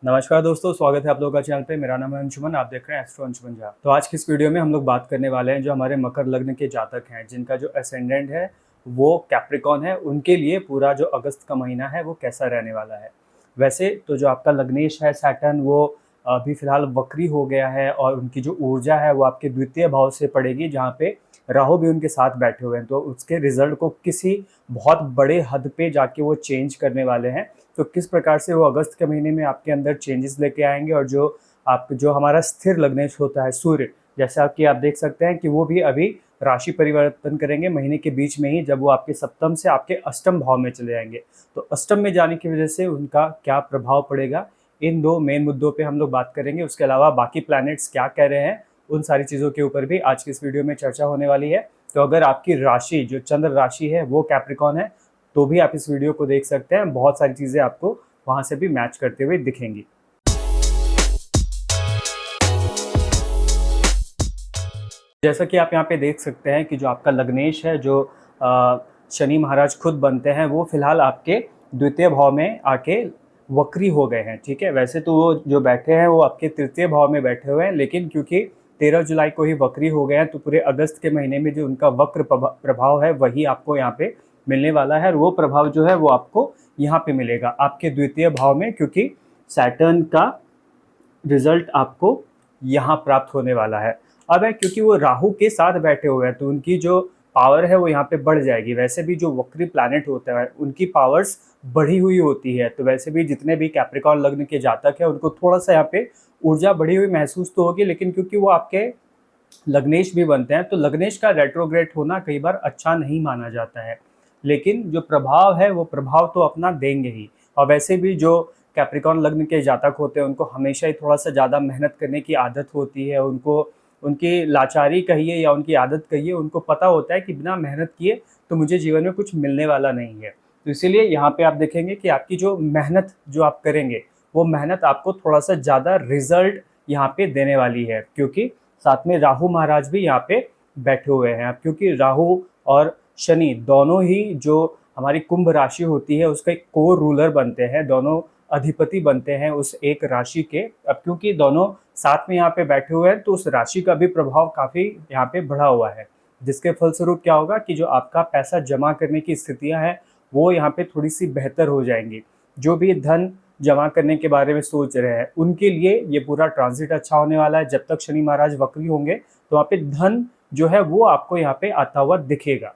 नमस्कार दोस्तों, स्वागत है आप लोगों का चैनल पे। मेरा नाम है अंशुमन, आप देख रहे हैं एस्ट्रो अंशुमन झा। तो आज की इस वीडियो में हम लोग बात करने वाले हैं जो हमारे मकर लग्न के जातक हैं, जिनका जो असेंडेंट है वो कैप्रिकॉन है, उनके लिए पूरा जो अगस्त का महीना है वो कैसा रहने वाला है। वैसे तो जो आपका लग्नेश है सैटर्न, वो अभी फिलहाल वक्री हो गया है और उनकी जो ऊर्जा है वो आपके द्वितीय भाव से पड़ेगी, जहाँ पे राहु भी उनके साथ बैठे हुए हैं। तो उसके रिजल्ट को किसी बहुत बड़े हद पे जाके वो चेंज करने वाले हैं। तो किस प्रकार से वो अगस्त के महीने में आपके अंदर चेंजेस लेके आएंगे, और जो हमारा स्थिर लग्नेश होता है सूर्य, जैसा कि आप देख सकते हैं कि वो भी अभी राशि परिवर्तन करेंगे महीने के बीच में ही, जब वो आपके सप्तम से आपके अष्टम भाव में चले जाएंगे। तो अष्टम में जाने की वजह से उनका क्या प्रभाव पड़ेगा, इन दो मेन मुद्दों पे हम लोग बात करेंगे। उसके अलावा बाकी प्लैनेट्स क्या कह रहे हैं, उन सारी चीज़ों के ऊपर भी आज की इस वीडियो में चर्चा होने वाली है। तो अगर आपकी राशि जो चंद्र राशि है वो कैप्रिकॉन है, तो भी आप इस वीडियो को देख सकते हैं। बहुत सारी चीज़ें आपको वहाँ से भी मैच करते हुए दिखेंगी। जैसा कि आप यहाँ पे देख सकते हैं कि जो आपका लग्नेश है, जो शनि महाराज खुद बनते हैं, वो फिलहाल आपके द्वितीय भाव में आके वक्री हो गए हैं। ठीक है, वैसे तो वो जो बैठे हैं वो आपके तृतीय भाव में बैठे हुए हैं, लेकिन क्योंकि 13 जुलाई को ही वक्री हो गए हैं, तो पूरे अगस्त के महीने में जो उनका वक्र प्रभाव है वही आपको यहाँ पे मिलने वाला है। और वो प्रभाव जो है वो आपको यहाँ पे मिलेगा आपके द्वितीय भाव में, क्योंकि सैटर्न का रिजल्ट आपको यहाँ प्राप्त होने वाला है। अब है क्योंकि वो राहु के साथ बैठे हुए हैं, तो उनकी जो पावर है वो यहाँ पे बढ़ जाएगी। वैसे भी जो वक्री प्लैनेट होता है उनकी पावर्स बढ़ी हुई होती है, तो वैसे भी जितने भी कैप्रिकॉन लग्न के जातक है उनको थोड़ा सा यहाँ पे ऊर्जा बढ़ी हुई महसूस तो होगी, लेकिन क्योंकि वो आपके लग्नेश भी बनते हैं, तो लग्नेश का रेट्रोग्रेड होना कई बार अच्छा नहीं माना जाता है, लेकिन जो प्रभाव है वो प्रभाव तो अपना देंगे ही। और वैसे भी जो कैप्रिकॉन लग्न के जातक होते हैं उनको हमेशा ही थोड़ा सा ज़्यादा मेहनत करने की आदत होती है। उनको उनकी लाचारी कहिए या उनकी आदत कहिए, उनको पता होता है कि बिना मेहनत किए तो मुझे जीवन में कुछ मिलने वाला नहीं है। तो इसीलिए यहाँ पे आप देखेंगे कि आपकी जो मेहनत जो आप करेंगे, वो मेहनत आपको थोड़ा सा ज़्यादा रिजल्ट यहाँ पे देने वाली है, क्योंकि साथ में राहु महाराज भी यहाँ पे बैठे हुए हैं। क्योंकि राहु और शनि दोनों ही जो हमारी कुंभ राशि होती है उसका एक कोर रूलर बनते हैं, दोनों अधिपति बनते हैं उस एक राशि के। अब क्योंकि दोनों साथ में यहाँ पे बैठे हुए हैं, तो उस राशि का भी प्रभाव काफ़ी यहाँ पे बढ़ा हुआ है, जिसके फलस्वरूप क्या होगा कि जो आपका पैसा जमा करने की स्थितियाँ हैं वो यहाँ पे थोड़ी सी बेहतर हो जाएंगी। जो भी धन जमा करने के बारे में सोच रहे हैं उनके लिए ये पूरा ट्रांजिट अच्छा होने वाला है। जब तक शनि महाराज वक्री होंगे तो वहाँ पे धन जो है वो आपको यहाँ पे आता हुआ दिखेगा।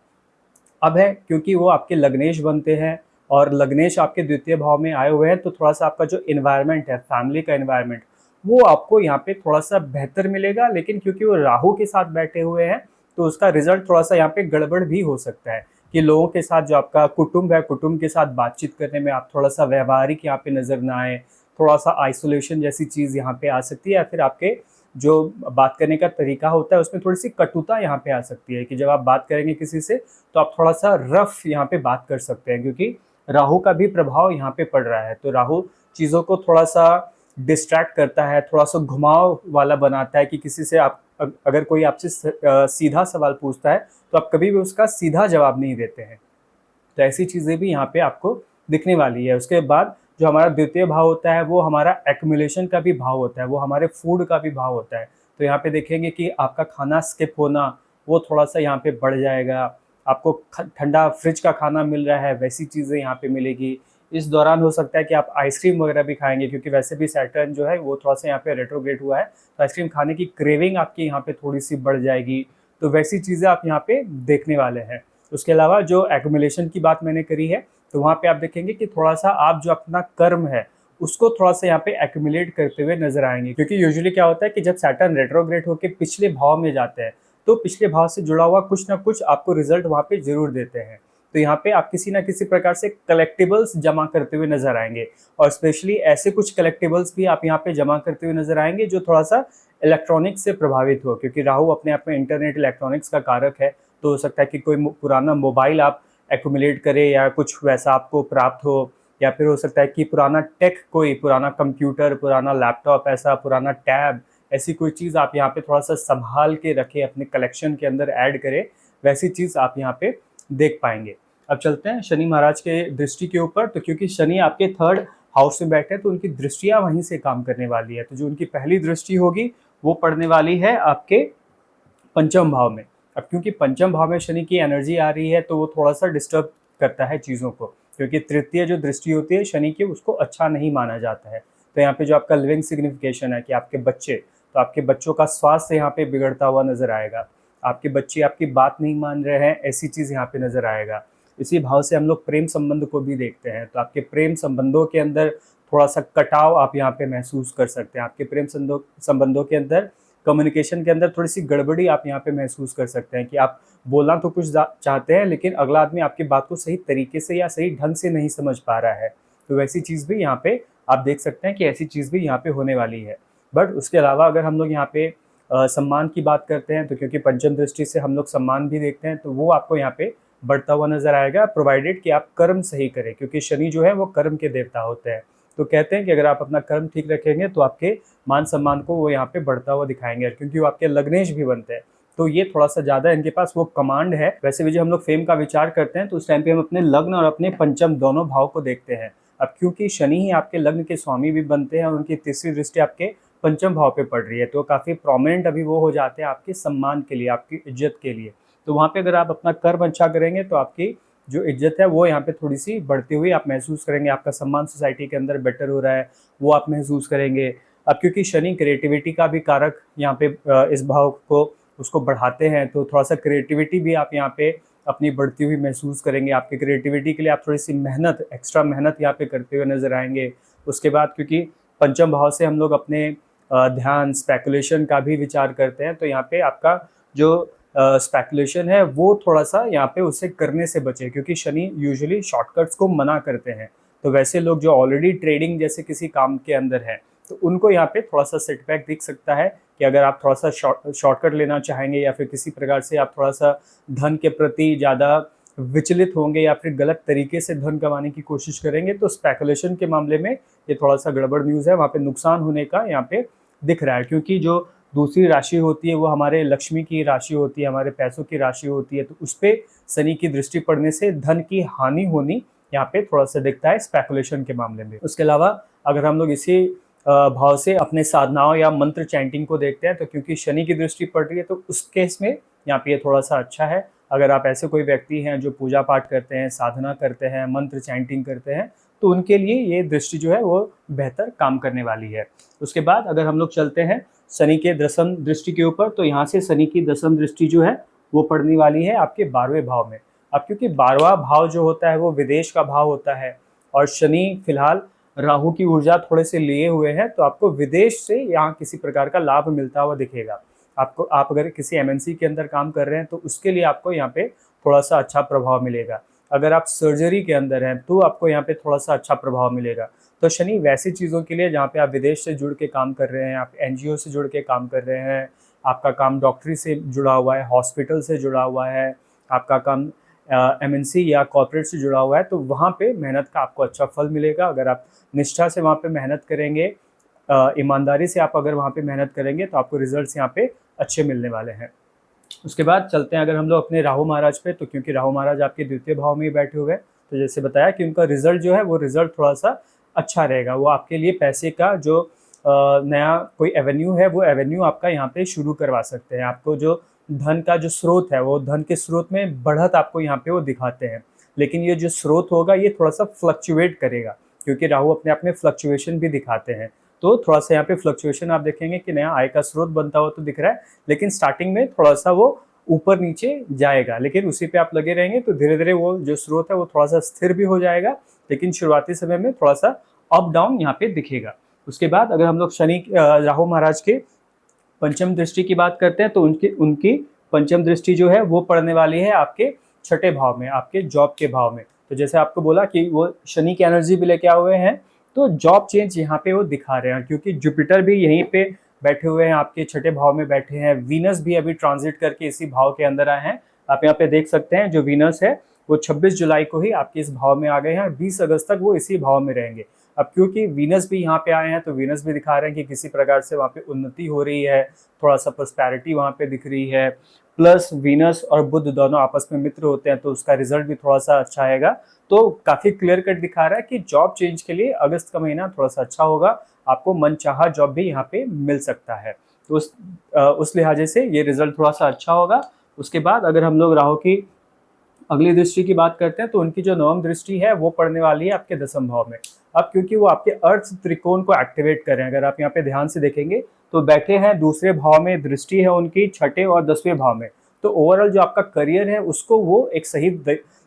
अब है क्योंकि वो आपके लग्नेश बनते हैं और लग्नेश आपके द्वितीय भाव में आए हुए हैं, तो थोड़ा सा आपका जो इन्वायरमेंट है, फैमिली का इन्वायरमेंट, वो आपको यहाँ पे थोड़ा सा बेहतर मिलेगा। लेकिन क्योंकि वो राहु के साथ बैठे हुए हैं तो उसका रिजल्ट थोड़ा सा यहाँ पे गड़बड़ भी हो सकता है कि लोगों के साथ जो आपका कुटुंब है, कुटुंब के साथ बातचीत करने में आप थोड़ा सा व्यवहारिक यहाँ पे नजर ना आए, थोड़ा सा आइसोलेशन जैसी चीज़ यहाँ पे आ सकती है, या फिर आपके जो बात करने का तरीका होता है उसमें थोड़ी सी कटुता यहाँ पे आ सकती है कि जब आप बात करेंगे किसी से तो आप थोड़ा सा रफ यहाँ पे बात कर सकते हैं, क्योंकि राहु का भी प्रभाव यहाँ पे पड़ रहा है। तो राहु चीज़ों को थोड़ा सा डिस्ट्रैक्ट करता है, थोड़ा सा घुमाव वाला बनाता है कि किसी से आप अगर कोई आपसे सीधा सवाल पूछता है तो आप कभी भी उसका सीधा जवाब नहीं देते हैं। तो ऐसी चीज़ें भी यहाँ पे आपको दिखने वाली है। उसके बाद जो हमारा द्वितीय भाव होता है वो हमारा एक्यूमुलेशन का भी भाव होता है, वो हमारे फूड का भी भाव होता है। तो यहाँ पे देखेंगे कि आपका खाना स्किप होना वो थोड़ा सा यहाँ पे बढ़ जाएगा। आपको ठंडा फ्रिज का खाना मिल रहा है, वैसी चीज़ें यहाँ पे मिलेगी। इस दौरान हो सकता है कि आप आइसक्रीम वगैरह भी खाएंगे, क्योंकि वैसे भी सैटर्न जो है वो थोड़ा सा यहाँ पे रेट्रोग्रेड हुआ है, तो आइसक्रीम खाने की क्रेविंग आपकी यहाँ पे थोड़ी सी बढ़ जाएगी। तो वैसी चीज़ें आप यहाँ पे देखने वाले हैं। उसके अलावा जो एक्यूमुलेशन की बात मैंने करी है, तो वहाँ पे आप देखेंगे कि थोड़ा सा आप जो अपना कर्म है उसको थोड़ा सा यहाँ पे एक्यूमुलेट करते हुए नजर आएंगे। क्योंकि यूजुअली क्या होता है कि जब सैटर्न रेट्रोग्रेड होकर पिछले भाव में जाते हैं तो पिछले भाव से जुड़ा हुआ कुछ ना कुछ आपको रिजल्ट वहाँ पे जरूर देते हैं। तो यहाँ पे आप किसी ना किसी प्रकार से कलेक्टिबल्स जमा करते हुए नजर आएंगे, और स्पेशली ऐसे कुछ कलेक्टिबल्स भी आप यहाँ पे जमा करते हुए नजर आएंगे जो थोड़ा सा इलेक्ट्रॉनिक्स से प्रभावित हो, क्योंकि राहु अपने आप में इंटरनेट इलेक्ट्रॉनिक्स का कारक है। तो हो सकता है कि कोई पुराना मोबाइल आप एक्यूमुलेट करे या कुछ वैसा आपको प्राप्त हो, या फिर हो सकता है कि पुराना टेक, कोई पुराना कंप्यूटर, पुराना लैपटॉप, ऐसा पुराना टैब, ऐसी कोई चीज़ आप यहाँ पे थोड़ा सा संभाल के रखें, अपने कलेक्शन के अंदर ऐड करें, वैसी चीज़ आप यहाँ पे देख पाएंगे। अब चलते हैं शनि महाराज के दृष्टि के ऊपर। तो क्योंकि शनि आपके थर्ड हाउस में बैठे हैं तो उनकी दृष्टियां वहीं से काम करने वाली है। तो जो उनकी पहली दृष्टि होगी वो पड़ने वाली है आपके पंचम भाव में। अब क्योंकि पंचम भाव में शनि की एनर्जी आ रही है तो वो थोड़ा सा डिस्टर्ब करता है चीज़ों को, क्योंकि तृतीय जो दृष्टि होती है शनि की उसको अच्छा नहीं माना जाता है। तो यहाँ पे जो आपका लिविंग सिग्निफिकेशन है कि आपके बच्चे, तो आपके बच्चों का स्वास्थ्य यहाँ पे बिगड़ता हुआ नजर आएगा, आपके बच्चे आपकी बात नहीं मान रहे हैं, ऐसी चीज़ यहाँ पे नजर आएगा। इसी भाव से हम लोग प्रेम संबंध को भी देखते हैं, तो आपके प्रेम संबंधों के अंदर थोड़ा सा कटाव आप यहाँ पे महसूस कर सकते हैं। आपके प्रेम संबंधों के अंदर कम्युनिकेशन के अंदर थोड़ी सी गड़बड़ी आप यहाँ पे महसूस कर सकते हैं कि आप बोलना तो कुछ चाहते हैं लेकिन अगला आदमी आपकी बात को सही तरीके से या सही ढंग से नहीं समझ पा रहा है। तो वैसी चीज़ भी यहाँ पे आप देख सकते हैं कि ऐसी चीज़ भी यहाँ पे होने वाली है। बट उसके अलावा अगर हम लोग यहाँ पे सम्मान की बात करते हैं तो क्योंकि पंचम दृष्टि से हम लोग सम्मान भी देखते हैं, तो वो आपको यहाँ पे बढ़ता हुआ नजर आएगा, प्रोवाइडेड कि आप कर्म सही करें, क्योंकि शनि जो है वो कर्म के देवता होते हैं। तो कहते हैं कि अगर आप अपना कर्म ठीक रखेंगे तो आपके मान सम्मान को वो यहाँ पे बढ़ता हुआ दिखाएंगे, क्योंकि वो आपके लग्नेश भी बनते हैं। तो ये थोड़ा सा ज़्यादा इनके पास वो कमांड है। वैसे भी जब हम लोग फेम का विचार करते हैं तो उस टाइम पे हम अपने लग्न और अपने पंचम दोनों भाव को देखते हैं। अब क्योंकि शनि ही आपके लग्न के स्वामी भी बनते हैं और उनकी तीसरी दृष्टि आपके पंचम भाव पे पड़ रही है, तो काफ़ी प्रोमिनेंट अभी वो हो जाते हैं आपके सम्मान के लिए, आपकी इज्जत के लिए। तो वहाँ पे अगर आप अपना कर्म अच्छा करेंगे तो आपकी जो इज्जत है वो यहाँ पे थोड़ी सी बढ़ती हुई आप महसूस करेंगे, आपका सम्मान सोसाइटी के अंदर बेटर हो रहा है वो आप महसूस करेंगे। अब क्योंकि शनि क्रिएटिविटी का भी कारक यहाँ पे इस भाव को उसको बढ़ाते हैं, तो थोड़ा सा क्रिएटिविटी भी आप यहाँ पे अपनी बढ़ती हुई महसूस करेंगे। आपकी क्रिएटिविटी के लिए आप थोड़ी सी मेहनत, एक्स्ट्रा मेहनत यहाँ पे करते हुए नजर आएंगे। उसके बाद क्योंकि पंचम भाव से हम लोग अपने ध्यान, स्पेकुलेशन का भी विचार करते हैं, तो यहाँ पे आपका जो स्पेकुलेशन है वो थोड़ा सा यहाँ पे उससे करने से बचे, क्योंकि शनि यूजुअली शॉर्टकट्स को मना करते हैं। तो वैसे लोग जो ऑलरेडी ट्रेडिंग जैसे किसी काम के अंदर हैं तो उनको यहाँ पे थोड़ा सा सेटबैक दिख सकता है कि अगर आप थोड़ा सा शॉर्टकट लेना चाहेंगे या फिर किसी प्रकार से आप थोड़ा सा धन के प्रति ज़्यादा विचलित होंगे या फिर गलत तरीके से धन कमाने की कोशिश करेंगे, तो स्पेकुलेशन के मामले में ये थोड़ा सा गड़बड़ न्यूज़ है, वहाँ पे नुकसान होने का यहाँ पे दिख रहा है। क्योंकि जो दूसरी राशि होती है वो हमारे लक्ष्मी की राशि होती है, हमारे पैसों की राशि होती है, तो उस पर शनि की दृष्टि पड़ने से धन की हानि होनी यहाँ पे थोड़ा सा दिखता है स्पेकुलेशन के मामले में। उसके अलावा अगर हम लोग इसी भाव से अपने साधनाओं या मंत्र चैंटिंग को देखते हैं, तो क्योंकि शनि की दृष्टि पड़ रही है तो उस केस में यहाँ पे ये थोड़ा सा अच्छा है। अगर आप ऐसे कोई व्यक्ति हैं जो पूजा पाठ करते हैं, साधना करते हैं, मंत्र चैंटिंग करते हैं, तो उनके लिए ये दृष्टि जो है वो बेहतर काम करने वाली है। उसके बाद अगर हम लोग चलते हैं शनि के दशम दृष्टि के ऊपर, तो यहाँ से शनि की दशम दृष्टि जो है वो पड़ने वाली है आपके 12वें भाव में। अब क्योंकि 12वां भाव जो होता है वो विदेश का भाव होता है और शनि फिलहाल राहु की ऊर्जा थोड़े से लिए हुए हैं, तो आपको विदेश से यहाँ किसी प्रकार का लाभ मिलता हुआ दिखेगा। आप अगर किसी एमएनसी के अंदर काम कर रहे हैं तो उसके लिए आपको यहाँ पे थोड़ा सा अच्छा प्रभाव मिलेगा। अगर आप सर्जरी के अंदर हैं तो आपको यहाँ पे थोड़ा सा अच्छा प्रभाव मिलेगा। तो शनि वैसी चीज़ों के लिए जहाँ पे आप विदेश से जुड़ के काम कर रहे हैं, आप एनजीओ से जुड़ के काम कर रहे हैं, आपका काम डॉक्टरी से जुड़ा हुआ है, हॉस्पिटल से जुड़ा हुआ है, आपका काम एमएनसी या कॉर्पोरेट से जुड़ा हुआ है, तो वहाँ पे मेहनत का आपको अच्छा फल मिलेगा। अगर आप निष्ठा से वहाँ पे मेहनत करेंगे, ईमानदारी से आप अगर वहाँ पे मेहनत करेंगे तो आपको रिजल्ट्स यहाँ पे अच्छे मिलने वाले हैं। उसके बाद चलते हैं अगर हम लोग अपने राहु महाराज पे, तो क्योंकि राहु महाराज आपके द्वितीय भाव में ही बैठे हुए हैं, तो जैसे बताया कि उनका रिजल्ट जो है वो रिजल्ट थोड़ा सा अच्छा रहेगा। वो आपके लिए पैसे का जो नया कोई एवेन्यू है वो एवेन्यू आपका यहाँ पे शुरू करवा सकते हैं। आपको जो धन का जो स्रोत है वो धन के स्रोत में बढ़त आपको यहाँ पे वो दिखाते हैं, लेकिन ये जो स्रोत होगा ये थोड़ा सा फ्लक्चुएट करेगा, क्योंकि राहु अपने आप में फ्लक्चुएशन भी दिखाते हैं। तो थोड़ा सा यहाँ पे फ्लक्चुएशन आप देखेंगे कि नया आय का स्रोत बनता हुआ तो दिख रहा है, लेकिन स्टार्टिंग में थोड़ा सा वो ऊपर नीचे जाएगा, लेकिन उसी पे आप लगे रहेंगे तो धीरे धीरे वो जो स्रोत है वो थोड़ा सा स्थिर भी हो जाएगा, लेकिन शुरुआती समय में थोड़ा सा अप डाउन यहाँ पे दिखेगा। उसके बाद अगर हम लोग शनि राहु महाराज के पंचम दृष्टि की बात करते हैं, तो उनकी पंचम दृष्टि जो है वो पड़ने वाली है आपके छठे भाव में, आपके जॉब के भाव में। तो जैसे आपको बोला कि वो शनि की एनर्जी भी लेके आए हुए हैं, तो जॉब चेंज यहाँ पे वो दिखा रहे हैं, क्योंकि जुपिटर भी यहीं पे बैठे हुए हैं, आपके छठे भाव में बैठे हैं। वीनस भी अभी ट्रांजिट करके इसी भाव के अंदर आए हैं। आप यहाँ पे देख सकते हैं जो वीनस है वो 26 जुलाई को ही आपके इस भाव में आ गए हैं, 20 अगस्त तक वो इसी भाव में रहेंगे। अब क्योंकि वीनस भी यहाँ पे आए हैं तो वीनस भी दिखा रहे हैं कि किसी प्रकार से वहाँ पे उन्नति हो रही है, थोड़ा सा प्रॉस्पेरिटी वहाँ पे दिख रही है, प्लस वीनस और बुध दोनों आपस में मित्र होते हैं तो उसका रिजल्ट भी थोड़ा सा अच्छा आएगा। तो काफी क्लियर कट दिखा रहा है कि जॉब चेंज के लिए अगस्त का महीना थोड़ा सा अच्छा होगा, आपको मनचाहा जॉब भी यहाँ पे मिल सकता है। तो उस लिहाजे से ये रिजल्ट थोड़ा सा अच्छा होगा। उसके बाद अगर हम लोग राहु की अगली दृष्टि की बात करते हैं तो उनकी जो नवम दृष्टि है वो पड़ने वाली है आपके दसम भाव में। अब क्योंकि वो आपके अर्थ त्रिकोण को एक्टिवेट कर रहे हैं, अगर आप यहाँ पे ध्यान से देखेंगे तो बैठे हैं दूसरे भाव में, दृष्टि है उनकी छठे और 10वें भाव में। तो ओवरऑल जो आपका करियर है उसको वो एक सही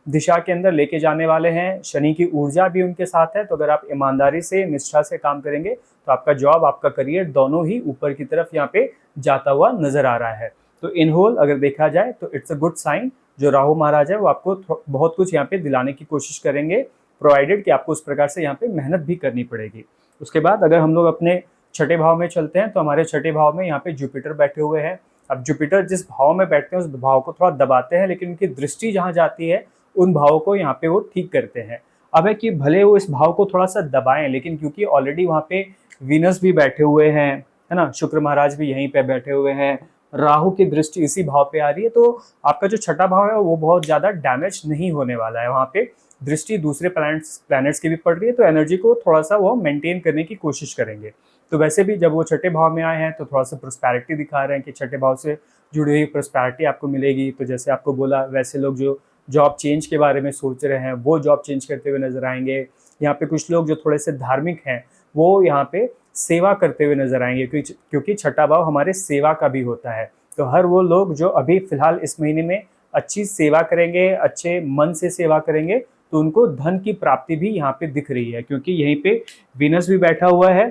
दिशा के अंदर लेके जाने वाले हैं। शनि की ऊर्जा भी उनके साथ है, तो अगर आप ईमानदारी से निष्ठा से काम करेंगे तो आपका जॉब आपका करियर दोनों ही ऊपर की तरफ यहाँ पे जाता हुआ नजर आ रहा है। तो इन होल अगर देखा जाए तो इट्स अ गुड साइन। जो राहु महाराज है वो आपको बहुत कुछ यहाँ पे दिलाने की कोशिश करेंगे, प्रोवाइडेड कि आपको उस प्रकार से यहाँ पे मेहनत भी करनी पड़ेगी। उसके बाद अगर हम लोग अपने छठे भाव में चलते हैं तो हमारे छठे भाव में यहाँ पे जुपिटर बैठे हुए हैं। अब जुपिटर जिस भाव में बैठते हैं उस भाव को थोड़ा दबाते हैं, लेकिन उनकी दृष्टि जहाँ जाती है उन भावों को यहाँ पे वो ठीक करते हैं। अब है कि भले वो इस भाव को थोड़ा सा दबाएं, लेकिन क्योंकि ऑलरेडी वहाँ पे वीनस भी बैठे हुए हैं, है ना, शुक्र महाराज भी यहीं पे बैठे हुए हैं, राहु की दृष्टि इसी भाव पे आ रही है, तो आपका जो छठा भाव है वो बहुत ज्यादा डैमेज नहीं होने वाला है। वहाँ पे दृष्टि दूसरे प्लैनेट्स की भी पड़ रही है, तो एनर्जी को थोड़ा सा वो मेंटेन करने की कोशिश करेंगे। तो वैसे भी जब वो छठे भाव में आए हैं तो थोड़ा सा प्रोस्पैरिटी दिखा रहे हैं कि छठे भाव से जुड़ी हुई प्रोस्पैरिटी आपको मिलेगी। तो जैसे आपको बोला, वैसे लोग जो जॉब चेंज के बारे में सोच रहे हैं वो जॉब चेंज करते हुए नजर आएंगे। यहाँ पे कुछ लोग जो थोड़े से धार्मिक हैं वो यहाँ पे सेवा करते हुए नजर आएंगे, क्योंकि छठा भाव हमारे सेवा का भी होता है। तो हर वो लोग जो अभी फिलहाल इस महीने में अच्छी सेवा करेंगे, अच्छे मन से सेवा करेंगे, तो उनको धन की प्राप्ति भी यहाँ पे दिख रही है, क्योंकि यहीं पे वीनस भी बैठा हुआ है।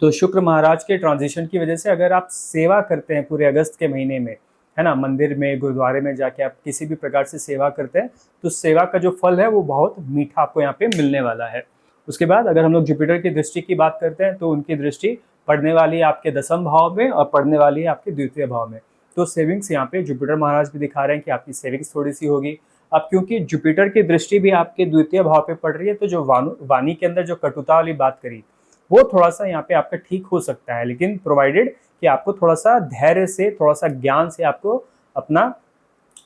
तो शुक्र महाराज के ट्रांजिशन की वजह से अगर आप सेवा करते हैं पूरे अगस्त के महीने में, है ना, मंदिर में गुरुद्वारे में जाके आप किसी भी प्रकार से सेवा करते हैं, तो सेवा का जो फल है वो बहुत मीठा आपको यहाँ पे मिलने वाला है। उसके बाद अगर हम लोग जुपिटर की दृष्टि की बात करते हैं तो उनकी दृष्टि पड़ने वाली है आपके दसम भाव में और पड़ने वाली है आपके द्वितीय भाव में। तो सेविंग्स यहाँ पे जुपिटर महाराज भी दिखा रहे हैं कि आपकी सेविंग्स थोड़ी सी होगी। अब क्योंकि जुपिटर की दृष्टि भी आपके द्वितीय भाव पे पड़ रही है, तो जो वाणी के अंदर जो कटुता वाली बात करी वो थोड़ा सा यहाँ पे आपका ठीक हो सकता है, लेकिन प्रोवाइडेड कि आपको थोड़ा सा धैर्य से, थोड़ा सा ज्ञान से आपको अपना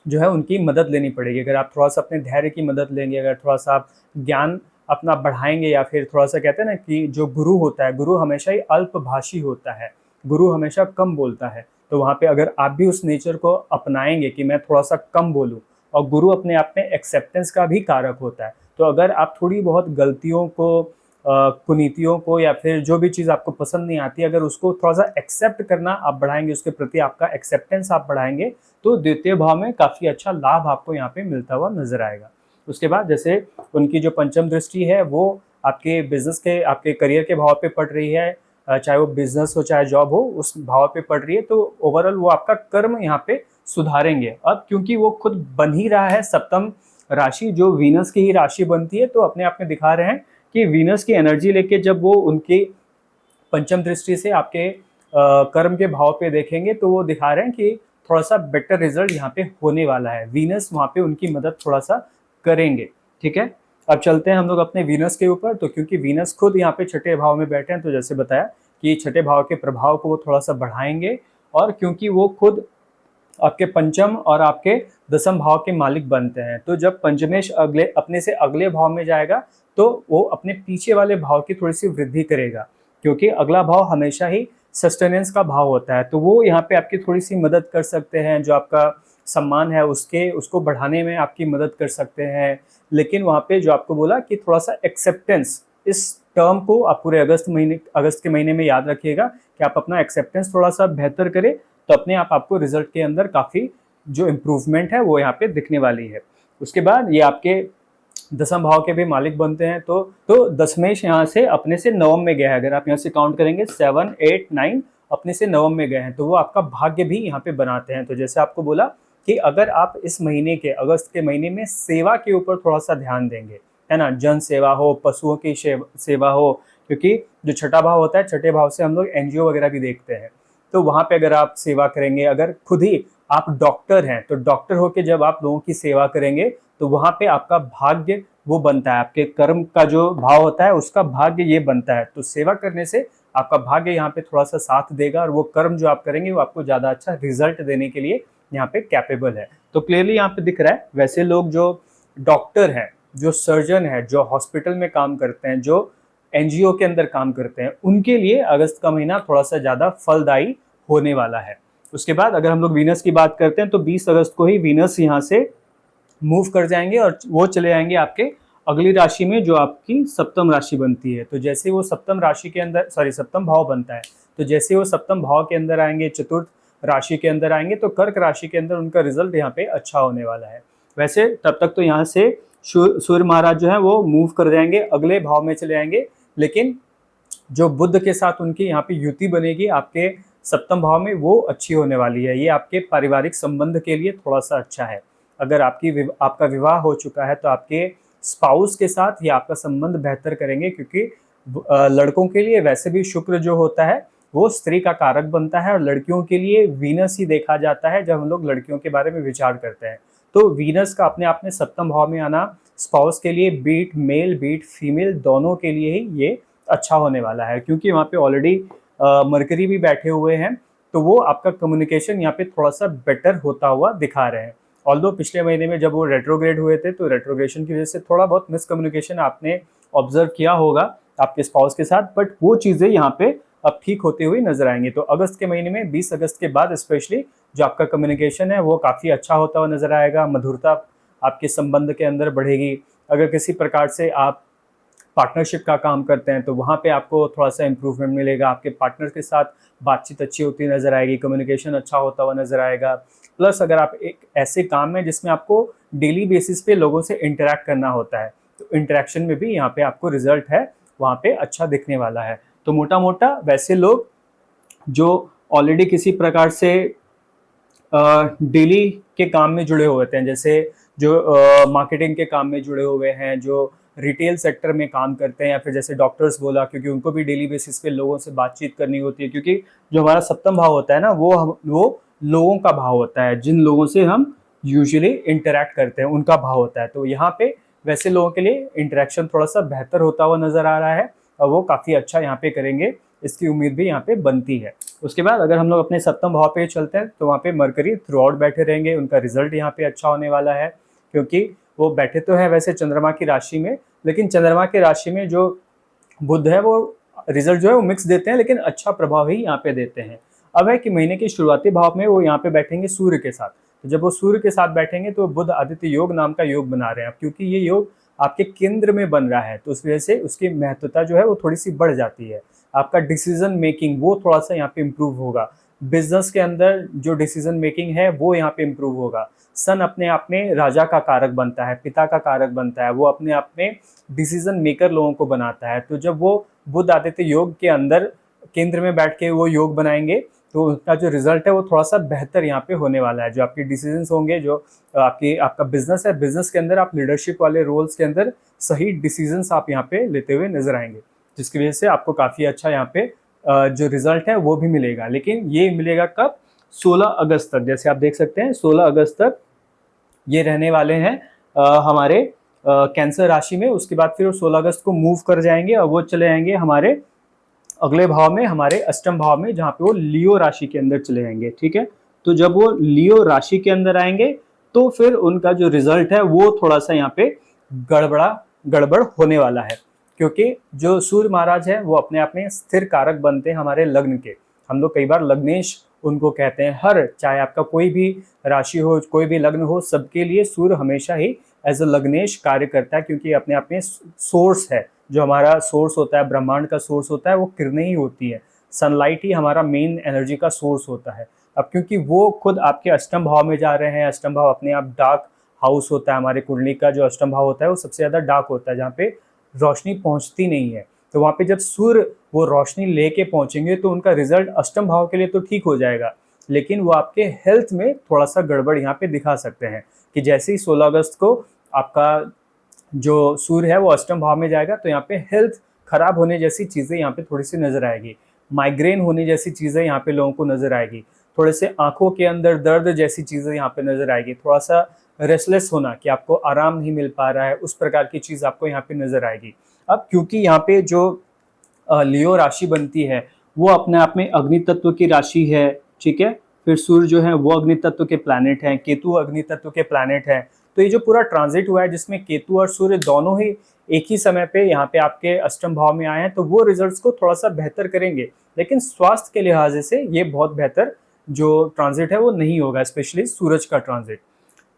जो है उनकी मदद लेनी पड़ेगी। अगर आप थोड़ा सा अपने धैर्य की मदद लेंगे, अगर थोड़ा सा आप ज्ञान अपना बढ़ाएंगे, या फिर थोड़ा सा कहते हैं ना कि जो गुरु होता है, गुरु हमेशा ही अल्पभाषी होता है, गुरु हमेशा कम बोलता है। तो वहाँ पे अगर आप भी उस नेचर को अपनाएंगे कि मैं थोड़ा सा कम बोलूँ, और गुरु अपने आप में एक्सेप्टेंस का भी कारक होता है, तो अगर आप थोड़ी बहुत गलतियों को, कुनीतियों को, या फिर जो भी चीज़ आपको पसंद नहीं आती, अगर उसको थोड़ा सा एक्सेप्ट करना आप बढ़ाएंगे, उसके प्रति आपका एक्सेप्टेंस आप बढ़ाएंगे, तो द्वितीय भाव में काफ़ी अच्छा लाभ आपको यहाँ पे मिलता हुआ नजर आएगा। उसके बाद जैसे उनकी जो पंचम दृष्टि है वो आपके बिजनेस के, आपके करियर के भाव पे पड़ रही है, चाहे वो बिजनेस हो चाहे जॉब हो, उस भाव पे पड़ रही है, तो ओवरऑल वो आपका कर्म यहाँ पे सुधारेंगे। अब क्योंकि वो खुद बन ही रहा है सप्तम राशि, जो वीनस की ही राशि बनती है, तो अपने आप में दिखा रहे हैं कि वीनस की एनर्जी लेके जब वो उनकी पंचम दृष्टि से आपके कर्म के भाव पे देखेंगे, तो वो दिखा रहे हैं कि थोड़ा सा बेटर रिजल्ट यहाँ पे होने वाला है। वीनस वहाँ पे उनकी मदद थोड़ा सा करेंगे। ठीक है, अब चलते हैं हम लोग अपने वीनस के ऊपर। तो क्योंकि वीनस खुद यहाँ पे छठे भाव में बैठे हैं, तो जैसे बताया कि छठे भाव के प्रभाव को वो थोड़ा सा बढ़ाएंगे, और क्योंकि वो खुद आपके पंचम और आपके दसम भाव के मालिक बनते हैं, तो जब पंचमेश अगले अपने से अगले भाव में जाएगा तो वो अपने पीछे वाले भाव की थोड़ी सी वृद्धि करेगा, क्योंकि अगला भाव हमेशा ही सस्टेनेंस का भाव होता है। तो वो यहाँ पे आपकी थोड़ी सी मदद कर सकते हैं, जो आपका सम्मान है उसको बढ़ाने में आपकी मदद कर सकते हैं। लेकिन वहाँ पे जो आपको बोला कि थोड़ा सा एक्सेप्टेंस, इस टर्म को आप पूरे अगस्त के महीने में याद रखिएगा कि आप अपना एक्सेप्टेंस थोड़ा सा बेहतर करें, तो अपने आप आपको रिजल्ट के अंदर काफ़ी जो इम्प्रूवमेंट है वो यहाँ पे दिखने वाली है। उसके बाद ये आपके दसम भाव के भी मालिक बनते हैं, तो दशमेश यहाँ से अपने से नवम में गया है। अगर आप यहाँ से काउंट करेंगे 7, 8, 9 अपने से नवम में गए हैं, तो वो आपका भाग्य भी यहाँ पे बनाते हैं। तो जैसे आपको बोला कि अगर आप इस महीने के, अगस्त के महीने में सेवा के ऊपर थोड़ा सा ध्यान देंगे, है ना, जन सेवा हो, पशुओं की सेवा हो, क्योंकि जो छठा भाव होता है, छठे भाव से हम लोग एनजीओ वगैरह भी देखते हैं, तो वहाँ पे अगर आप सेवा करेंगे, अगर खुद ही आप डॉक्टर हैं, तो डॉक्टर होके जब आप लोगों की सेवा करेंगे, तो वहाँ पे आपका भाग्य वो बनता है, आपके कर्म का जो भाव होता है उसका भाग्य ये बनता है। तो सेवा करने से आपका भाग्य यहाँ पे थोड़ा सा साथ देगा, और वो कर्म जो आप करेंगे वो आपको ज़्यादा अच्छा रिजल्ट देने के लिए यहाँ पे कैपेबल है। तो क्लियरली यहाँ पे दिख रहा है वैसे लोग जो डॉक्टर हैं, जो सर्जन है, जो हॉस्पिटल में काम करते हैं, जो एनजीओ के अंदर काम करते हैं, उनके लिए अगस्त का महीना थोड़ा सा ज़्यादा फलदायी होने वाला है। उसके बाद अगर हम लोग वीनस की बात करते हैं तो 20 अगस्त को ही वीनस यहाँ से मूव कर जाएंगे और वो चले जाएंगे आपके अगली राशि में जो आपकी सप्तम राशि बनती है। तो जैसे वो सप्तम राशि के अंदर सप्तम भाव बनता है, तो जैसे वो सप्तम भाव के अंदर आएंगे, चतुर्थ राशि के अंदर आएंगे, तो कर्क राशि के अंदर उनका रिजल्ट यहाँ पे अच्छा होने वाला है। वैसे तब तक तो यहाँ से सूर्य महाराज जो है वो मूव कर जाएंगे, अगले भाव में चले जाएंगे, लेकिन जो बुध के साथ उनकी यहाँ पे युति बनेगी आपके सप्तम भाव में, वो अच्छी होने वाली है। ये आपके पारिवारिक संबंध के लिए थोड़ा सा अच्छा है। अगर आपका विवाह हो चुका है तो आपके स्पाउस के साथ ये आपका संबंध बेहतर करेंगे, क्योंकि लड़कों के लिए वैसे भी शुक्र जो होता है वो स्त्री का कारक बनता है, और लड़कियों के लिए वीनस ही देखा जाता है जब हम लोग लड़कियों के बारे में विचार करते हैं। तो वीनस का अपने आप में सप्तम भाव में आना स्पाउस के लिए, बीट मेल बीट फीमेल दोनों के लिए ही ये अच्छा होने वाला है, क्योंकि वहाँ पे ऑलरेडी मरकरी भी बैठे हुए हैं, तो वो आपका कम्युनिकेशन यहाँ पे थोड़ा सा बेटर होता हुआ दिखा रहे हैं। ऑल्दो पिछले महीने में जब वो रेट्रोग्रेड हुए थे तो रेट्रोग्रेशन की वजह से थोड़ा बहुत मिसकम्युनिकेशन आपने ऑब्जर्व किया होगा आपके स्पाउस के साथ, बट वो चीज़ें यहाँ पे अब ठीक होते हुए नजर आएंगी। तो अगस्त के महीने में 20 अगस्त के बाद स्पेशली जो आपका कम्युनिकेशन है वो काफ़ी अच्छा होता हुआ नजर आएगा, मधुरता आपके संबंध के अंदर बढ़ेगी। अगर किसी प्रकार से आप पार्टनरशिप का काम करते हैं तो वहाँ पे आपको थोड़ा सा इम्प्रूवमेंट मिलेगा, आपके पार्टनर के साथ बातचीत अच्छी होती नजर आएगी, कम्युनिकेशन अच्छा होता हुआ नजर आएगा। प्लस अगर आप एक ऐसे काम में जिसमें आपको डेली बेसिस पे लोगों से इंटरेक्ट करना होता है, तो इंटरेक्शन में भी यहाँ पे आपको रिजल्ट है वहाँ पे अच्छा दिखने वाला है। तो मोटा मोटा वैसे लोग जो ऑलरेडी किसी प्रकार से डेली के काम में जुड़े हुए थे, जैसे जो मार्केटिंग के काम में जुड़े हुए हैं, जो रिटेल सेक्टर में काम करते हैं, या फिर जैसे डॉक्टर्स बोला, क्योंकि उनको भी डेली बेसिस पे लोगों से बातचीत करनी होती है, क्योंकि जो हमारा सप्तम भाव होता है ना वो लोगों का भाव होता है, जिन लोगों से हम यूजुअली इंटरेक्ट करते हैं उनका भाव होता है। तो यहाँ पे वैसे लोगों के लिए इंटरेक्शन थोड़ा सा बेहतर होता हुआ नजर आ रहा है और वो काफ़ी अच्छा यहाँ पे करेंगे, इसकी उम्मीद भी यहाँ पे बनती है। उसके बाद अगर हम लोग अपने सप्तम भाव पे चलते हैं तो वहाँ पे मरकरी थ्रू आउट बैठे रहेंगे, उनका रिजल्ट यहाँ पे अच्छा होने वाला है, क्योंकि वो बैठे तो है वैसे चंद्रमा की राशि में, लेकिन चंद्रमा की राशि में जो बुध है वो रिजल्ट जो है वो मिक्स देते हैं, लेकिन अच्छा प्रभाव ही यहाँ पे देते हैं। अब है कि महीने के शुरुआती भाव में वो यहाँ पे बैठेंगे सूर्य के साथ, तो जब वो सूर्य के साथ बैठेंगे तो बुध आदित्य योग नाम का योग बना रहे हैं। अब क्योंकि ये योग आपके केंद्र में बन रहा है तो उस वजह से उसकी महत्वता जो है वो थोड़ी सी बढ़ जाती है। आपका डिसीजन मेकिंग वो थोड़ा सा यहाँ पे इम्प्रूव होगा, बिजनेस के अंदर जो डिसीजन मेकिंग है वो यहाँ पे इम्प्रूव होगा। सन अपने आप में राजा का कारक बनता है, पिता का कारक बनता है, वो अपने आप में डिसीजन मेकर लोगों को बनाता है। तो जब वो बुध आदित्य योग के अंदर केंद्र में बैठ के वो योग बनाएंगे तो उसका जो रिजल्ट है वो थोड़ा सा बेहतर यहाँ पे होने वाला है। जो आपके डिसीजंस होंगे, जो आपका बिजनेस है, बिजनेस के अंदर आप लीडरशिप वाले रोल्स के अंदर सही डिसीजंस आप यहाँ पे लेते हुए नजर आएंगे, जिसकी वजह से आपको काफ़ी अच्छा यहाँ पे जो रिजल्ट है वो भी मिलेगा। लेकिन ये मिलेगा कब? 16 अगस्त तक। जैसे आप देख सकते हैं 16 अगस्त तक ये रहने वाले हैं हमारे कैंसर राशि में। उसके बाद फिर 16 अगस्त को मूव कर जाएंगे और वो चले जाएंगे हमारे अगले भाव में, हमारे अष्टम भाव में, जहाँ पे वो लियो राशि के अंदर चले जाएंगे। ठीक है, तो जब वो लियो राशि के अंदर आएंगे तो फिर उनका जो रिजल्ट है वो थोड़ा सा यहाँ पे गड़बड़ होने वाला है, क्योंकि जो सूर्य महाराज है वो अपने आप में स्थिर कारक बनते हैं हमारे लग्न के। हम लोग कई बार लग्नेश उनको कहते हैं। चाहे आपका कोई भी राशि हो, कोई भी लग्न हो, सबके लिए सूर्य हमेशा ही एज अ लग्नेश कार्य करता है, क्योंकि अपने आप में सोर्स है। जो हमारा सोर्स होता है, ब्रह्मांड का सोर्स होता है, वो किरणें ही होती है। सनलाइट ही हमारा मेन एनर्जी का सोर्स होता है। अब क्योंकि वो खुद आपके अष्टम भाव में जा रहे हैं, अष्टम भाव अपने आप डार्क हाउस होता है, हमारे कुंडली का जो अष्टम भाव होता है वो सबसे ज़्यादा डार्क होता है, जहाँ पे रोशनी पहुँचती नहीं है। तो वहाँ पे जब सूर्य वो रोशनी लेके पहुँचेंगे तो उनका रिजल्ट अष्टम भाव के लिए तो ठीक हो जाएगा, लेकिन वो आपके हेल्थ में थोड़ा सा गड़बड़ यहाँ पे दिखा सकते हैं। कि जैसे ही 16 अगस्त को आपका जो सूर्य है वो अष्टम भाव में जाएगा तो यहाँ पे हेल्थ खराब होने जैसी चीज़ें यहाँ पे थोड़ी सी नजर आएगी, माइग्रेन होने जैसी चीज़ें यहाँ पे लोगों को नजर आएगी, थोड़े से आंखों के अंदर दर्द जैसी चीज़ें यहाँ पे नजर आएगी, थोड़ा सा रेस्टलेस होना कि आपको आराम नहीं मिल पा रहा है, उस प्रकार की चीज़ आपको यहाँ पे नजर आएगी। अब क्योंकि यहाँ पे जो लियो राशि बनती है वो अपने आप में अग्नि तत्व की राशि है, ठीक है, फिर सूर्य जो है वो अग्नि तत्व के प्लैनेट हैं, केतु अग्नि तत्व के प्लैनेट हैं। तो ये जो पूरा ट्रांजिट हुआ है जिसमें केतु और सूर्य दोनों ही एक ही समय पे यहाँ पे आपके अष्टम भाव में आए हैं, तो वो रिजल्ट्स को थोड़ा सा बेहतर करेंगे। लेकिन स्वास्थ्य के लिहाज से ये बहुत बेहतर जो ट्रांजिट है वो नहीं होगा, स्पेशली सूरज का ट्रांजिट।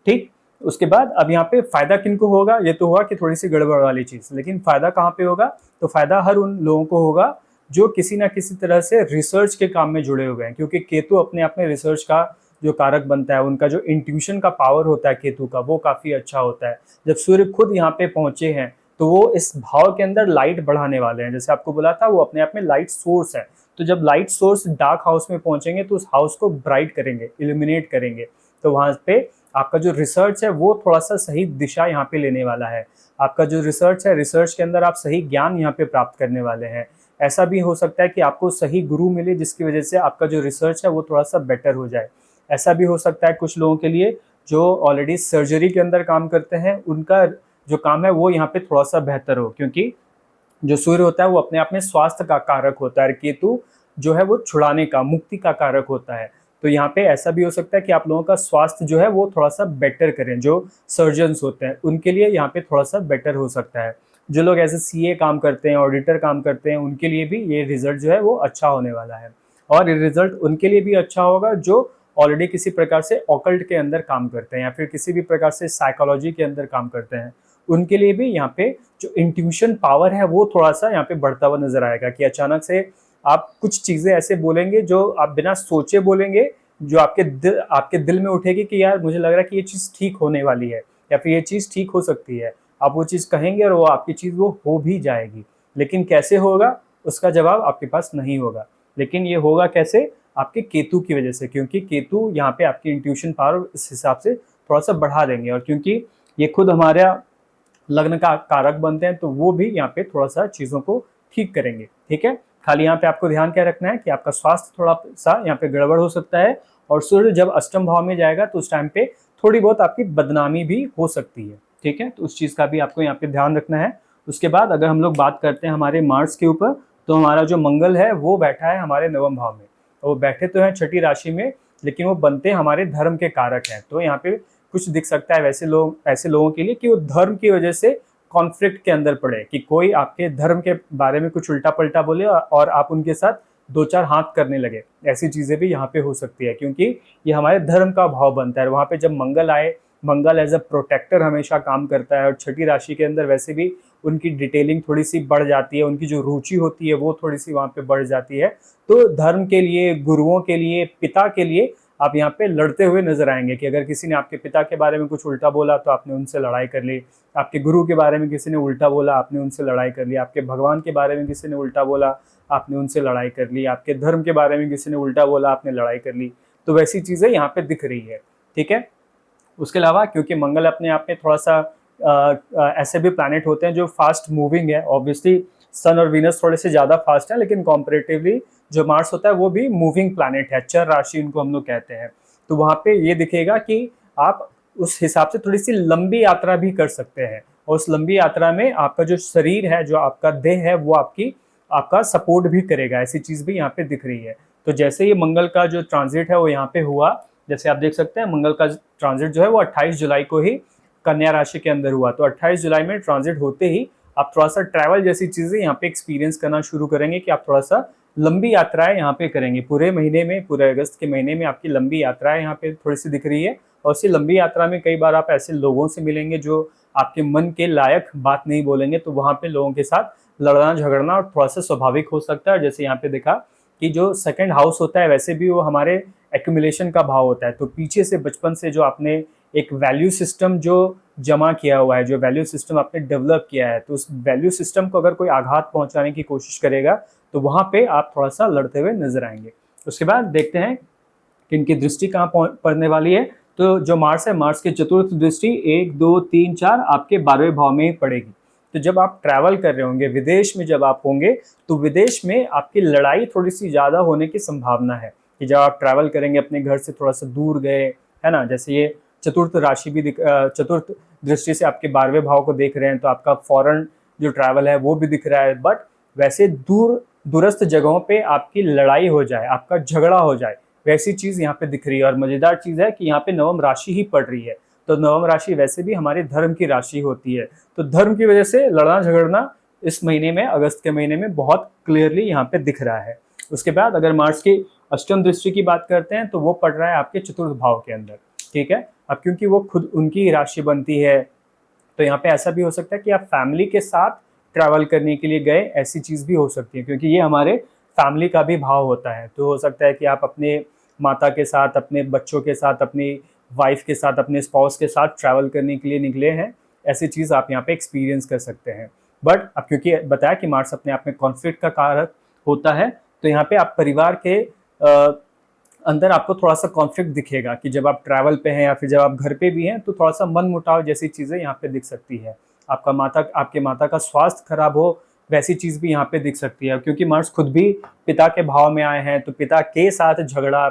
ठीक, उसके बाद अब यहाँ पे फायदा किनको होगा, ये तो हुआ कि थोड़ी सी गड़बड़ वाली चीज, लेकिन फायदा कहाँ पे होगा, तो फायदा हर उन लोगों को होगा जो किसी ना किसी तरह से रिसर्च के काम में जुड़े हुए हैं, क्योंकि केतु अपने आप में रिसर्च का जो कारक बनता है, उनका जो इंट्यूशन का पावर होता है केतु का, वो काफी अच्छा होता है। जब सूर्य खुद यहाँ पे पहुंचे हैं तो वो इस भाव के अंदर लाइट बढ़ाने वाले हैं, जैसे आपको बोला था वो अपने आप में लाइट सोर्स है। तो जब लाइट सोर्स डार्क हाउस में पहुंचेंगे तो उस हाउस को ब्राइट करेंगे, इल्यूमिनेट करेंगे, तो वहां पे आपका जो रिसर्च है वो थोड़ा सा सही दिशा यहाँ पे लेने वाला है। आपका जो रिसर्च है, रिसर्च के अंदर आप सही ज्ञान यहाँ पे प्राप्त करने वाले हैं। ऐसा भी हो सकता है कि आपको सही गुरु मिले जिसकी वजह से आपका जो रिसर्च है वो थोड़ा सा बेटर हो जाए। ऐसा भी हो सकता है कुछ लोगों के लिए जो ऑलरेडी सर्जरी के अंदर काम करते हैं, उनका जो काम है वो यहाँ पे थोड़ा सा बेहतर हो, क्योंकि जो सूर्य होता है वो अपने आप में स्वास्थ्य का कारक होता है, केतु जो है वो छुड़ाने का, मुक्ति का कारक होता है। तो यहाँ पे ऐसा भी हो सकता है कि आप लोगों का स्वास्थ्य जो है वो थोड़ा सा बेटर करें, जो सर्जन्स होते हैं उनके लिए यहाँ पे थोड़ा सा बेटर हो सकता है। जो लोग ऐसे सीए काम करते हैं, ऑडिटर काम करते हैं, उनके लिए भी ये रिजल्ट जो है वो अच्छा होने वाला है। और ये रिजल्ट उनके लिए भी अच्छा होगा जो ऑलरेडी किसी प्रकार से ऑकल्ट के अंदर काम करते हैं या फिर किसी भी प्रकार से साइकोलॉजी के अंदर काम करते हैं, उनके लिए भी यहाँ पे जो इंट्यूशन पावर है वो थोड़ा सा यहाँ पे बढ़ता हुआ नजर आएगा, कि अचानक से आप कुछ चीजें ऐसे बोलेंगे जो आप बिना सोचे बोलेंगे, जो आपके दिल में उठेगी कि यार मुझे लग रहा है कि ये चीज ठीक होने वाली है या फिर ये चीज ठीक हो सकती है। आप वो चीज कहेंगे और वो आपकी चीज वो हो भी जाएगी, लेकिन कैसे होगा उसका जवाब आपके पास नहीं होगा। लेकिन ये होगा कैसे, आपके केतु की वजह से, क्योंकि केतु यहाँ पे आपकी इंट्यूशन पावर इस हिसाब से थोड़ा सा बढ़ा देंगे, और क्योंकि ये खुद हमारा लग्न का कारक बनते हैं तो वो भी यहाँ पे थोड़ा सा चीजों को ठीक करेंगे। ठीक है, खाली यहाँ पे आपको ध्यान क्या रखना है कि आपका स्वास्थ्य थोड़ा सा यहाँ पे गड़बड़ हो सकता है, और सूर्य जब अष्टम भाव में जाएगा तो उस टाइम पे थोड़ी बहुत आपकी बदनामी भी हो सकती है। ठीक है, तो उस चीज का भी आपको यहाँ पे ध्यान रखना है। उसके बाद अगर हम लोग बात करते हैं हमारे मार्स के ऊपर, तो हमारा जो मंगल है वो बैठा है हमारे नवम भाव में। वो बैठे तो हैं छठी राशि में, लेकिन वो बनते हमारे धर्म के कारक हैं। तो यहाँ पे कुछ दिख सकता है ऐसे लोगों के लिए कि वो धर्म की वजह से कॉन्फ्लिक्ट के अंदर पड़े, कि कोई आपके धर्म के बारे में कुछ उल्टा पलटा बोले और आप उनके साथ दो चार हाथ करने लगे। ऐसी चीजें भी यहाँ पे हो सकती है, क्योंकि ये हमारे धर्म का भाव बनता है। वहां पे जब मंगल आए, मंगल एज अ प्रोटेक्टर हमेशा काम करता है, और छठी राशि के अंदर वैसे भी उनकी डिटेलिंग थोड़ी सी बढ़ जाती है, उनकी जो रुचि होती है वो थोड़ी सी वहाँ पे बढ़ जाती है। तो धर्म के लिए, गुरुओं के लिए, पिता के लिए आप यहाँ पे लड़ते हुए नजर आएंगे, कि अगर किसी ने आपके पिता के बारे में कुछ उल्टा बोला तो आपने उनसे लड़ाई कर ली, आपके गुरु के बारे में किसी ने उल्टा बोला आपने उनसे लड़ाई कर ली, आपके भगवान के बारे में किसी ने उल्टा बोला आपने उनसे लड़ाई कर ली, आपके धर्म के बारे में किसी ने उल्टा बोला आपने लड़ाई कर ली। तो वैसी चीजें यहाँ पे दिख रही है। ठीक है, उसके अलावा क्योंकि मंगल अपने आप में थोड़ा सा ऐसे भी प्लैनेट होते हैं जो फास्ट मूविंग है, ऑब्वियसली सन और वीनस थोड़े से ज्यादा फास्ट है, लेकिन कॉम्परेटिवली जो मार्स होता है वो भी मूविंग प्लैनेट है, चर राशि इनको हम लोग कहते हैं। तो वहां पे ये दिखेगा कि आप उस हिसाब से थोड़ी सी लंबी यात्रा भी कर सकते हैं, और उस लंबी यात्रा में आपका जो शरीर है, जो आपका देह है, वो आपका सपोर्ट भी करेगा। ऐसी चीज भी यहाँ पे दिख रही है। तो जैसे ये मंगल का जो ट्रांजिट है वो यहाँ पे हुआ, जैसे आप देख सकते हैं मंगल का ट्रांजिट जो है वो 28 जुलाई को ही कन्या राशि के अंदर हुआ। तो 28 जुलाई में ट्रांजिट होते ही आप थोड़ा सा ट्रैवल जैसी चीजें यहाँ पे एक्सपीरियंस करना शुरू करेंगे, कि आप थोड़ा सा लंबी यात्राएं यहाँ पे करेंगे। पूरे महीने में, पूरे अगस्त के महीने में आपकी लंबी यात्राएं यहाँ पे थोड़ी सी दिख रही है, और इसी लंबी यात्रा में कई बार आप ऐसे लोगों से मिलेंगे जो आपके मन के लायक बात नहीं बोलेंगे, तो वहां पे लोगों के साथ लड़ना झगड़ना और थोड़ा सा स्वाभाविक हो सकता है। जैसे यहाँ पे देखा कि जो सेकंड हाउस होता है वैसे भी वो हमारे एक्यूमुलेशन का भाव होता है। तो पीछे से बचपन से जो आपने एक वैल्यू सिस्टम जो जमा किया हुआ है, जो वैल्यू सिस्टम आपने डेवलप किया है, तो उस वैल्यू सिस्टम को अगर कोई आघात पहुंचाने की कोशिश करेगा तो वहां पे आप थोड़ा सा लड़ते हुए नजर आएंगे। उसके बाद देखते हैं कि इनकी दृष्टि कहाँ पड़ने वाली है। तो जो मार्स है, मार्स की चतुर्थ दृष्टि 1, 2, 3, 4 आपके 12वें भाव में ही पड़ेगी। तो जब आप ट्रैवल कर रहे होंगे, विदेश में जब आप होंगे, तो विदेश में आपकी लड़ाई थोड़ी सी ज्यादा होने की संभावना है, कि जब आप ट्रैवल करेंगे अपने घर से थोड़ा सा दूर गए, है ना, जैसे ये चतुर्थ राशि भी चतुर्थ दृष्टि से आपके 12वें भाव को देख रहे हैं, तो आपका फॉरेन जो ट्रैवल है वो भी दिख रहा है। बट वैसे दूरस्थ जगहों पे आपकी लड़ाई हो जाए, आपका झगड़ा हो जाए, वैसी चीज़ यहाँ पे दिख रही है। और मज़ेदार चीज़ है कि यहाँ पे नवम राशि ही पड़ रही है, तो नवम राशि वैसे भी हमारे धर्म की राशि होती है, तो धर्म की वजह से लड़ना झगड़ना इस महीने में, अगस्त के महीने में बहुत क्लियरली यहाँ पे दिख रहा है। उसके बाद अगर मार्स की अष्टम दृष्टि की बात करते हैं तो वो पड़ रहा है आपके चतुर्थ भाव के अंदर, ठीक है। अब क्योंकि वो खुद उनकी राशि बनती है, तो यहाँ पे ऐसा भी हो सकता है कि आप फैमिली के साथ ट्रैवल करने के लिए गए, ऐसी चीज़ भी हो सकती है, क्योंकि ये हमारे फैमिली का भी भाव होता है। तो हो सकता है कि आप अपने माता के साथ, अपने बच्चों के साथ, अपनी वाइफ के साथ, अपने स्पाउस के साथ ट्रैवल करने के लिए निकले हैं, ऐसी चीज़ आप यहाँ पे एक्सपीरियंस कर सकते हैं। बट अब क्योंकि बताया कि मार्स अपने आप में कॉन्फ्लिक्ट का कारक होता है, तो यहाँ पे आप परिवार के अंदर आपको थोड़ा सा कॉन्फ्लिक्ट दिखेगा कि जब आप ट्रैवल पे हैं या फिर जब आप घर पे भी हैं, तो थोड़ा सा मन मुटाव जैसी चीज़ें यहाँ पे दिख सकती है। आपके माता का स्वास्थ्य खराब हो, वैसी चीज़ भी यहाँ पे दिख सकती है, क्योंकि मार्स खुद भी पिता के भाव में आए हैं, तो पिता के साथ झगड़ा,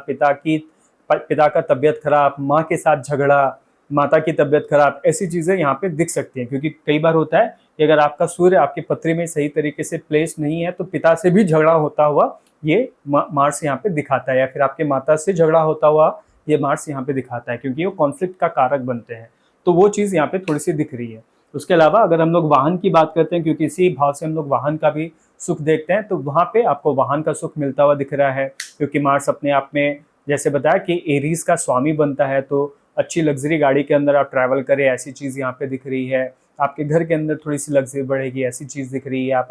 पिता का तबीयत खराब, माँ के साथ झगड़ा, माता की तबीयत खराब, ऐसी चीज़ें यहाँ पे दिख सकती हैं। क्योंकि कई बार होता है कि अगर आपका सूर्य आपकी पत्री में सही तरीके से प्लेस नहीं है, तो पिता से भी झगड़ा होता हुआ ये मार्स यहाँ पे दिखाता है, या फिर आपके माता से झगड़ा होता हुआ ये मार्स यहाँ पे दिखाता है, क्योंकि वो कॉन्फ्लिक्ट का कारक बनते हैं। तो वो चीज़ यहाँ पे थोड़ी सी दिख रही है। उसके अलावा अगर हम लोग वाहन की बात करते हैं, क्योंकि इसी भाव से हम लोग वाहन का भी सुख देखते हैं, तो वहाँ पे आपको वाहन का सुख मिलता हुआ दिख रहा है, क्योंकि मार्स अपने आप में, जैसे बताया कि एरीज का स्वामी बनता है, तो अच्छी लग्जरी गाड़ी के अंदर आप ट्रैवल करें, ऐसी चीज़ यहाँ पे दिख रही है। आपके घर के अंदर थोड़ी सी लग्जरी बढ़ेगी, ऐसी चीज़ दिख रही है। आप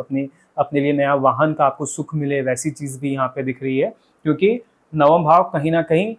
अपने लिए नया वाहन का आपको सुख मिले, वैसी चीज़ भी यहाँ पे दिख रही है। क्योंकि नवम भाव कहीं ना कहीं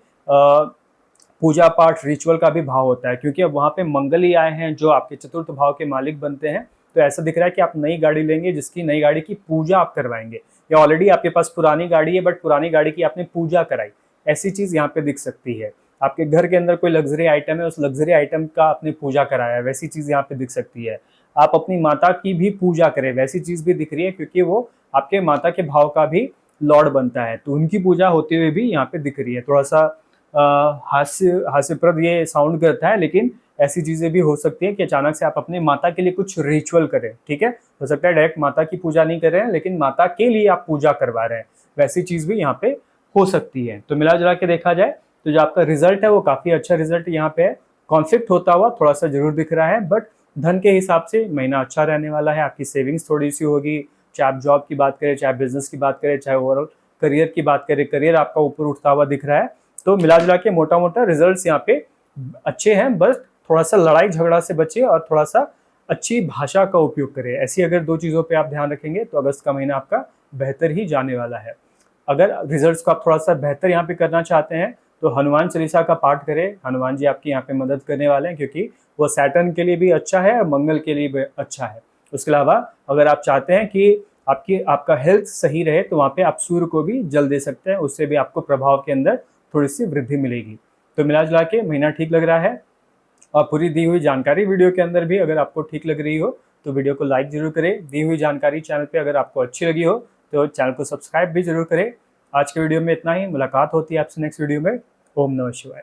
पूजा पाठ रिचुअल का भी भाव होता है, क्योंकि अब वहाँ पे मंगल ही आए हैं जो आपके चतुर्थ भाव के मालिक बनते हैं। तो ऐसा दिख रहा है कि आप नई गाड़ी लेंगे, जिसकी नई गाड़ी की पूजा आप करवाएंगे, या ऑलरेडी आपके पास पुरानी गाड़ी है बट पुरानी गाड़ी की आपने पूजा कराई, ऐसी चीज़ यहाँ पे दिख सकती है। आपके घर के अंदर कोई लग्जरी आइटम है, उस लग्जरी आइटम का आपने पूजा कराया, वैसी चीज़ यहाँ पे दिख सकती है। आप अपनी माता की भी पूजा करें, वैसी चीज़ भी दिख रही है, क्योंकि वो आपके माता के भाव का भी लॉर्ड बनता है, तो उनकी पूजा होते हुए भी यहाँ पे दिख रही है। थोड़ा सा हास्यप्रद ये साउंड करता है, लेकिन ऐसी चीज़ें भी हो सकती है कि अचानक से आप अपने माता के लिए कुछ रिचुअल करें, ठीक है। हो सकता है डायरेक्ट माता की पूजा नहीं कर रहे हैं, लेकिन माता के लिए आप पूजा करवा रहे हैं, वैसी चीज़ भी यहाँ पे हो सकती है। तो मिला जुला के देखा जाए तो जो आपका रिजल्ट है वो काफ़ी अच्छा रिजल्ट यहाँ पे है। कॉन्फ्लिक्ट होता हुआ थोड़ा सा जरूर दिख रहा है, बट धन के हिसाब से महीना अच्छा रहने वाला है। आपकी सेविंग्स थोड़ी सी होगी, चाहे आप जॉब की बात करें, चाहे बिजनेस की बात करें, चाहे ओवरऑल करियर की बात करें, करियर आपका ऊपर उठता हुआ दिख रहा है। तो मिला जुला के मोटा मोटा रिजल्ट्स यहाँ पे अच्छे हैं, बस थोड़ा सा लड़ाई झगड़ा से बचिए और थोड़ा सा अच्छी भाषा का उपयोग करें। ऐसी अगर दो चीज़ों पे आप ध्यान रखेंगे तो अगस्त का महीना आपका बेहतर ही जाने वाला है। अगर रिजल्ट्स को आप थोड़ा सा बेहतर यहाँ पे करना चाहते हैं तो हनुमान चालीसा का पाठ करें। हनुमान जी आपकी यहाँ पे मदद करने वाले हैं, क्योंकि वो सैटर्न के लिए भी अच्छा है और मंगल के लिए भी अच्छा है। उसके अलावा अगर आप चाहते हैं कि आपका हेल्थ सही रहे, तो वहाँ पे आप सूर्य को भी जल दे सकते हैं, उससे भी आपको प्रभाव के अंदर थोड़ी सी वृद्धि मिलेगी। तो मिला जुला के महीना ठीक लग रहा है। और पूरी दी हुई जानकारी वीडियो के अंदर भी अगर आपको ठीक लग रही हो तो वीडियो को लाइक जरूर करें। दी हुई जानकारी चैनल पे अगर आपको अच्छी लगी हो तो चैनल को सब्सक्राइब भी जरूर करें। आज के वीडियो में इतना ही, मुलाकात होती है आपसे नेक्स्ट वीडियो में। ओम नमः शिवाय।